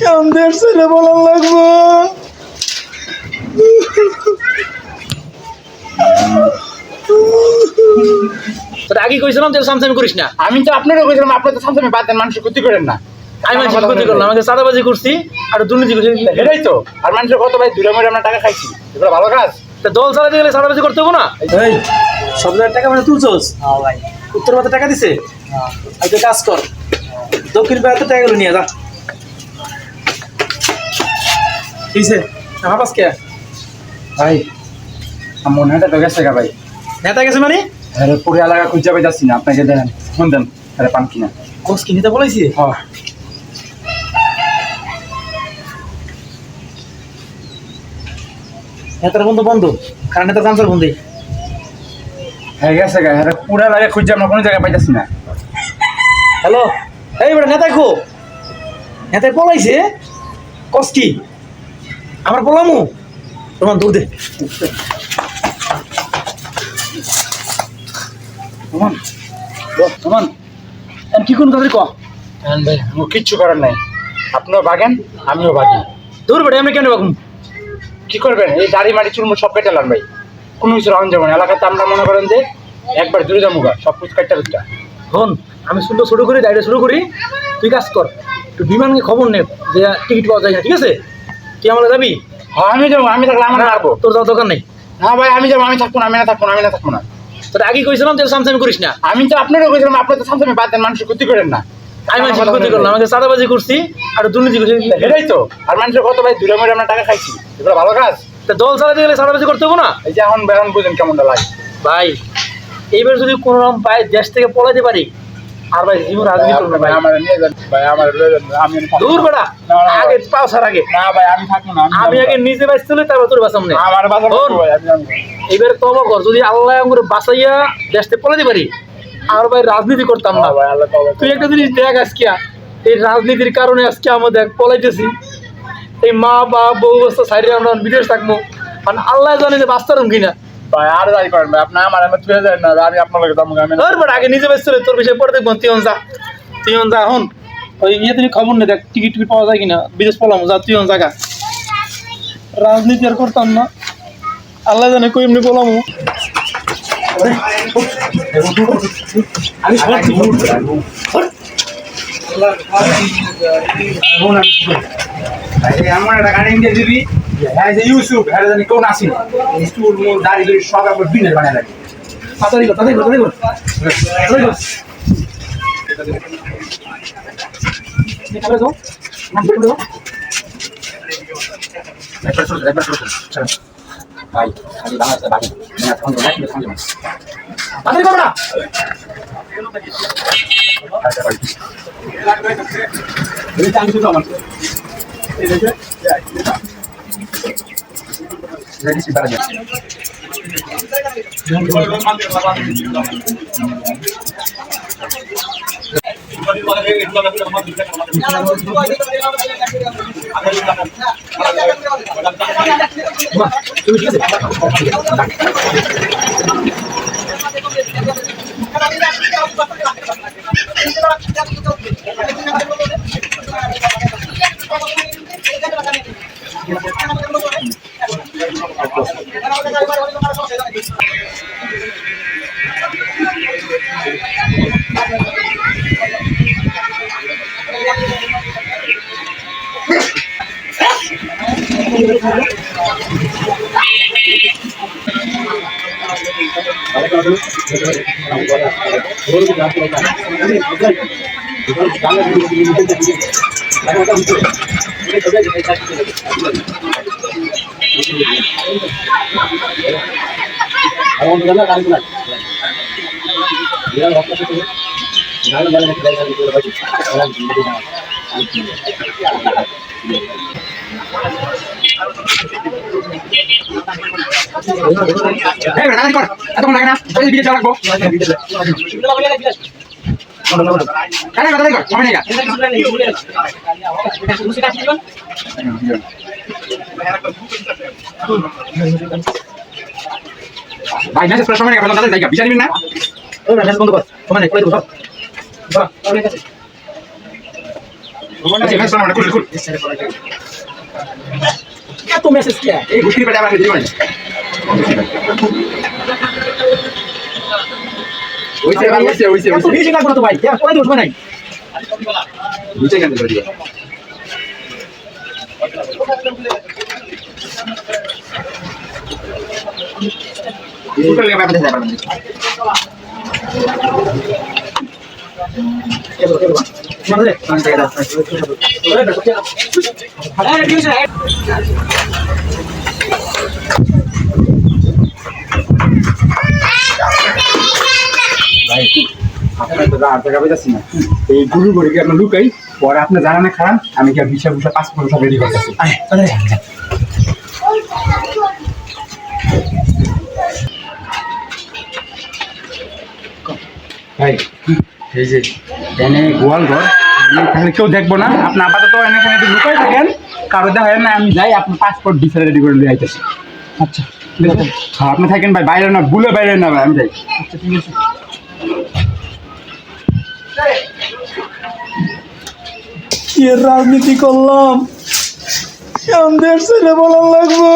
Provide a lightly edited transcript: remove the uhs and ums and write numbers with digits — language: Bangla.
আমাদের ছেলে বলা লাগবো। তোর আগে কইছিলাম যে সামসামি করিস না। আমি তো আপনারও কইছিলাম, আপনি তো সামসামি বাদ দেন, মানুষের ক্ষতি করেন না। আমি মানুষের ক্ষতি করলাম, আমাকে চাঁদাবাজি করছি আর দুর্নীতি করছি, এটাই তো। আর মানুষের কত ভাই দুইটা মরে আমরা টাকা খাইছি, এগুলো ভালো কাজ? তা দল চালাতে গেলে চাঁদাবাজি করতে হবো না? এই সব জায়গায় টাকা মানে তুলছস? ভাই উত্তর মাথা টাকা দিছে, আর তুই কাজ কর, দক্ষিণ পাড়াতে টাকাগুলো নিয়ে যা। কিসে হাবাস কে ভাই আমার মনে হয় তো গেছে গা ভাই। নেতা গেছে মানে? আরে পুরো এলাকা খুঁজে পাইতাছি না, আপনাকে দেন ফোন দেন। আরে পান কিনা কোচ কি নেতা বলাইছি? হ্যাঁ নেতার বন্ধু বন্ধ, কারণ নেতা চান্সার বন্ধু। হ্যাঁ গেছে গা। আরে পুরো এলাকা খুঁজে আমরা কোনো জায়গায় পাইতাছি না। হ্যালো, এই বেটা নেতাই খো, নেতাই পলাইছে। কস কি আমার পলামু? তোমার দৌড় দে। তোমার তোমার কি কোন তাদের ক ভাই, আমার কিচ্ছু করার নাই। আপনিও বাগেন আমিও বাগি। দূর বেড়ে আমি কেন বাকুম? কি করবেন? এই দাড়ি মাড়ি চুলমুল সব কেটে লান ভাই, কোনো কিছু রান যাবো না। এলাকাতে আমরা মনে করেন যে একবার দূরে যাবো গা, সব কিছু কাটটা কাটটা। হন, আমি শুনতে শুরু করি, দায়িত্ব শুরু করি, তুই কাজ কর। তুই বিমানকে খবর নে যে টিকিট পাওয়া যায় না, ঠিক আছে? তুই আমাকে যাবি? হ্যাঁ আমি যাবো, আমি থাকলে আমার পারবো। তোর যাওয়ার দরকার নেই। হ্যাঁ ভাই আমি যাবো, আমি থাকবো না, আমি না থাকবো না, আমি না থাকবো না। তোর আগে কইছিলাম যে সামসামি করিস না। আমি তো আপনারও কইছিলাম, আপনি তো সামসামি বাদ দেন, মানুষের ক্ষতি করেন না। আমি মানুষের ক্ষতি করলাম, আমাকে চাঁদাবাজি করছি আর দুর্নীতি করছি, এটাই তো। আর মানুষের কত ভাই দুইটা মরে আমরা টাকা খাইছি, এগুলো ভালো কাজ? তা দল চালাতে গেলে চাঁদাবাজি করতে হবো না? এই যে এখন এখন বুঝেন কেমনটা লাগে ভাই। এইবার যদি কোনো রকম পায় দেশ থেকে পলাইতে পারি, আর ভাই জীবন রাজনীতি করবো না ভাই। আমার নিয়ে যান ভাই, আমার আমি দূর বেড়া, আগে পাওসার আগে না ভাই আমি থাকবো না। আমি আগে নিজে বাঁচতে তারপর তোর বাঁচাম না। আমার বাসা ভাই আমি যাবো। এবারে তোমার ঘর যদি আল্লাহ আমার বাঁচাইয়া দেশতে পলাইতে পারি, আর ভাই রাজনীতি করতাম না। ভাই আল্লাহ তাআলা তুই একটা জিনিস দেখ, আজকে এই রাজনীতির কারণে আজকে আমাদের পলাইতেছি। এই মা বা বউ অবস্থা সাইডে আমরা বিদেশ থাকবো, মানে আল্লাহ জানে যে বাঁচতাম কিনা। ভাই আর যাই করেন ভাই, আপনি আমার আমি তুলে যাই না, আমি আপনার লগে যাবো। আমি তোর বেটা আগে নিজে বাঁচতে তোর বিষয়ে পরে দেখবো। তুই যা, তুই যা। এখন ওই ইয়ে তুমি খবর নে, দেখ টিকিট টিকিট পাওয়া যায় কিনা, বিদেশ পলাম। যা তুই জায়গা, রাজনীতি আর করতাম না, আল্লাহ জানে কই এমনি পলামু। এমন একটা গাড়ি ইন্ডিয়া দিবি, হ্যাঁ যে ইউসুফ হ্যাঁ জানি কোন আসি স্টুল মোল দাড়ি ধরে সব একবার বিনের বানায় রাখি। তাড়াতাড়ি কর, তাড়াতাড়ি কর, তাড়াতাড়ি কর, তাড়াতাড়ি কর। যাও, নাম বলে দাও। ভাই খালি বাংলাদেশে বাকি না, এখন তো নাকি সামনে তাড়াতাড়ি কর না। এই চান্স তো আমার এই দেখে রেডি সি বাড়া যাচ্ছে। তুমি ঠিক আছে? ভাই মেসেজ করার সময় গেলাম তাদের জায়গা বিচারিবেন না। ওই মেসেজ বন্ধ কর, সময় নেই, করে দেবো সব। এত মেসেজ কে এই ঘুষির পেটে আমাকে দিবেন ওইছে এত বেশি লাগবে না তো ভাই পরে দোষ নাই নিচে কেন করে দিও সুপার লেগে বাইরে যাবেন মারলে আরে ঠিক আছে ভাই আপনার তো আর জায়গা পাইতাছি না এই গুরু করে কি আপনার লুকাই পরে আপনি জানা না খারাপ আমি কি ভিসা ভিসা পাসপোর্ট সব রেডি করতেছি আয় আরে ভাই এই যে এনে গোয়াল ঘর তাহলে কেউ দেখবো না আপনি আপাতত এখানে একটু লুকাই থাকেন কারো দেখা না আমি যাই আপনার পাসপোর্ট ভিসা রেডি করে দিয়ে আইতেছি আচ্ছা হ্যাঁ আপনি থাকেন ভাই বাইরে না ভুলে বাইরে না ভাই আমি যাই আচ্ছা ঠিক আছে কি রাজনীতি করলাম আমাদের ছেলে বলার লাগবো